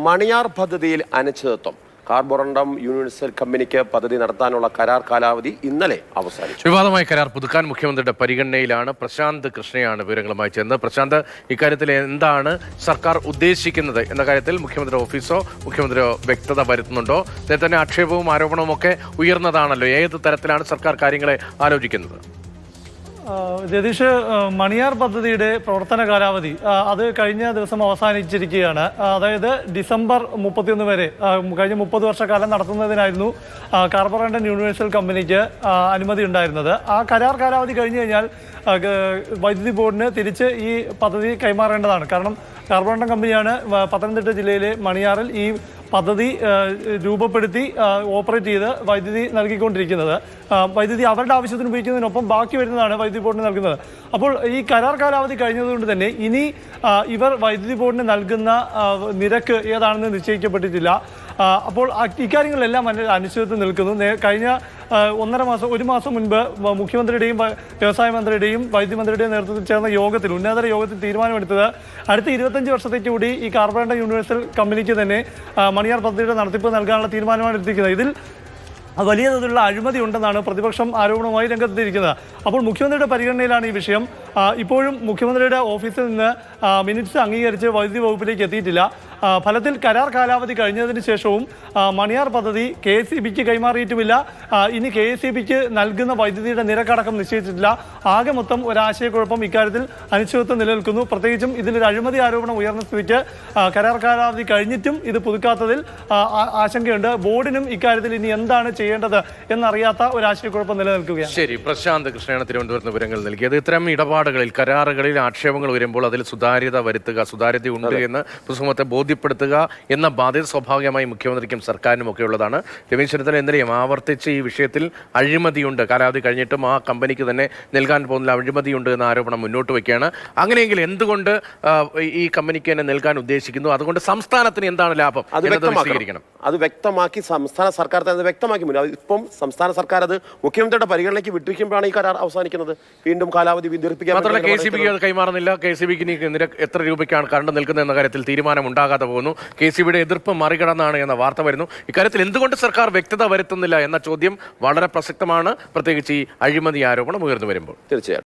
മണിയാർ പദ്ധതിയിൽ അനിശ്ചിതത്വം. Carborundum universal കമ്പനിക്ക് പദ്ധതി നടത്താനുള്ള കരാർ കാലാവധി ഇന്നലെ അവസാനിച്ചു. വിവാദമായ കരാർ പുതുക്കാൻ മുഖ്യമന്ത്രിയുടെ പരിഗണനയിലാണ്. പ്രശാന്ത് കൃഷ്ണയാണ് വിവരങ്ങളുമായി ചേർന്നത്. പ്രശാന്ത്, ഇക്കാര്യത്തിൽ എന്താണ് സർക്കാർ ഉദ്ദേശിക്കുന്നത് എന്ന കാര്യത്തിൽ മുഖ്യമന്ത്രിയുടെ ഓഫീസോ മുഖ്യമന്ത്രിയോ വ്യക്തത വരുത്തുന്നുണ്ടോ? നേരത്തെ തന്നെ ആക്ഷേപവും ആരോപണവും ഒക്കെ ഉയർന്നതാണല്ലോ. ഏത് തരത്തിലാണ് സർക്കാർ കാര്യങ്ങളെ ആലോചിക്കുന്നത്? രതീഷ്, മണിയാർ പദ്ധതിയുടെ പ്രവർത്തന കാലാവധി അത് കഴിഞ്ഞ ദിവസം അവസാനിച്ചിരിക്കുകയാണ്. അതായത് ഡിസംബർ 31 വരെ കഴിഞ്ഞ 30 വർഷക്കാലം നടത്തുന്നതിനായിരുന്നു കാർബോറണ്ടം യൂണിവേഴ്സൽ കമ്പനിക്ക് അനുമതി ഉണ്ടായിരുന്നത്. ആ കരാർ കാലാവധി കഴിഞ്ഞു കഴിഞ്ഞാൽ വൈദ്യുതി ബോർഡിന് തിരിച്ച് ഈ പദ്ധതി കൈമാറേണ്ടതാണ്. കാരണം കാർബോറണ്ടം കമ്പനിയാണ് പത്തനംതിട്ട ജില്ലയിലെ മണിയാറിൽ ഈ പദ്ധതി രൂപപ്പെടുത്തി ഓപ്പറേറ്റ് ചെയ്ത് വൈദ്യുതി നൽകിക്കൊണ്ടിരിക്കുന്നത്. വൈദ്യുതി അവരുടെ ആവശ്യത്തിന് ഉപയോഗിക്കുന്നതിനൊപ്പം ബാക്കി വരുന്നതാണ് വൈദ്യുതി ബോർഡിന് നൽകുന്നത്. അപ്പോൾ ഈ കരാർ കാലാവധി കഴിഞ്ഞതുകൊണ്ട് തന്നെ ഇനി ഇവർ വൈദ്യുതി ബോർഡിന് നൽകുന്ന നിരക്ക് ഏതാണെന്ന് നിശ്ചയിക്കപ്പെട്ടിട്ടില്ല. അപ്പോൾ ഇക്കാര്യങ്ങളെല്ലാം അനിശ്ചിതത്വം നിൽക്കുന്നു. കഴിഞ്ഞ ഒരു മാസം മുൻപ് മുഖ്യമന്ത്രിയുടെയും വ്യവസായ മന്ത്രിയുടെയും വൈദ്യുതി മന്ത്രിയുടെയും നേതൃത്വത്തിൽ ചേർന്ന യോഗത്തിൽ, ഉന്നതതല യോഗത്തിൽ തീരുമാനമെടുത്തത് അടുത്ത 25 വർഷത്തേക്ക് കൂടി ഈ കാർബോറണ്ടം യൂണിവേഴ്സൽ കമ്പനിക്ക് തന്നെ മണിയാർ പദ്ധതിയുടെ നടത്തിപ്പ് നൽകാനുള്ള തീരുമാനമാണ് എടുത്തിരിക്കുന്നത്. ഇതിൽ വലിയ തോതിലുള്ള അഴിമതി ഉണ്ടെന്നാണ് പ്രതിപക്ഷം ആരോപണവുമായി രംഗത്തെത്തിയിരിക്കുന്നത്. അപ്പോൾ മുഖ്യമന്ത്രിയുടെ പരിഗണനയിലാണ് ഈ വിഷയം. ഇപ്പോഴും മുഖ്യമന്ത്രിയുടെ ഓഫീസിൽ നിന്ന് മിനിറ്റ്സ് അംഗീകരിച്ച് വൈദ്യുതി വകുപ്പിലേക്ക് എത്തിയിട്ടില്ല. ഫലത്തിൽ കരാർ കാലാവധി കഴിഞ്ഞതിന് ശേഷവും മണിയാർ പദ്ധതി KSEBക്ക് കൈമാറിയിട്ടുമില്ല. ഇനി KSEBക്ക് നൽകുന്ന വൈദ്യുതിയുടെ നിരക്കടക്കം നിശ്ചയിച്ചിട്ടില്ല. ആകെ മൊത്തം ഒരാശയക്കുഴപ്പം ഇക്കാര്യത്തിൽ അനിശ്ചിതത്വം നിലനിൽക്കുന്നു. പ്രത്യേകിച്ചും ഇതിലൊരു അഴിമതി ആരോപണം ഉയർന്ന സ്ഥിതിക്ക് കരാർ കാലാവധി കഴിഞ്ഞിട്ടും ഇത് പുതുക്കാത്തതിൽ ആശങ്കയുണ്ട്. ബോർഡിനും ഇക്കാര്യത്തിൽ ഇനി എന്താണ് ചെയ്യേണ്ടത് എന്നറിയാത്ത ഒരു ആശയക്കുഴപ്പം നിലനിൽക്കുകയാണ്. ശരി, പ്രശാന്ത് കൃഷ്ണയാണ് തിരുവനന്തപുരത്ത് വിവരങ്ങൾ നൽകിയത്. ഇത്തരം ഇടപാടുകളിൽ, കരാറുകളിൽ ആക്ഷേപങ്ങൾ വരുമ്പോൾ അതിൽ സുതാര്യത വരുത്തുക, സുതാര്യതയുണ്ട് എന്ന് പൊതുസമൂഹത്തെ ബോധ്യപ്പെടുത്തുക എന്ന ബാധ്യത സ്വാഭാവികമായി മുഖ്യമന്ത്രിക്കും സർക്കാരിനും ഒക്കെ ഉള്ളതാണ്. രമേശ് ചെന്നിത്തല ഇന്നലെയും ആവർത്തിച്ച് ഈ വിഷയത്തിൽ അഴിമതിയുണ്ട്, കാലാവധി കഴിഞ്ഞിട്ടും ആ കമ്പനിക്ക് തന്നെ നൽകാൻ പോകുന്ന അഴിമതിയുണ്ട് എന്ന ആരോപണം മുന്നോട്ട് വയ്ക്കുകയാണ്. അങ്ങനെയെങ്കിൽ എന്തുകൊണ്ട് ഈ കമ്പനിക്ക് തന്നെ നൽകാൻ ഉദ്ദേശിക്കുന്നു? അതുകൊണ്ട് സംസ്ഥാനത്തിന് എന്താണ് ലാഭം? അത് വ്യക്തമാക്കി സംസ്ഥാന സർക്കാർ തന്നെ വ്യക്തമാക്കി. ഇപ്പം സംസ്ഥാന സർക്കാർ അത് മുഖ്യമന്ത്രിയുടെ പരിഗണനയ്ക്ക് വിട്ടിരിക്കുമ്പോഴാണ് ഈ കരാർ അവസാനിക്കുന്നത്. വീണ്ടും കാലാവധി ദീർഘിപ്പിക്കാൻ മാത്രമല്ല KSEBക്ക് അത് കൈമാറുന്നില്ല. KSEBക്ക് നിരക്ക് എത്ര രൂപയ്ക്കാണ് കറണ്ട് നിൽക്കുന്നത് എന്ന കാര്യത്തിൽ തീരുമാനം ഉണ്ടാകാതെ പോകുന്നു. KSEBയുടെ എതിർപ്പ് മറികടന്നാണ് എന്ന വാർത്ത വരുന്നു. ഇക്കാര്യത്തിൽ എന്തുകൊണ്ട് സർക്കാർ വ്യക്തത വരുത്തുന്നില്ല എന്ന ചോദ്യം വളരെ പ്രസക്തമാണ്, പ്രത്യേകിച്ച് ഈ അഴിമതി ആരോപണം ഉയർന്നു വരുമ്പോൾ. തീർച്ചയായും.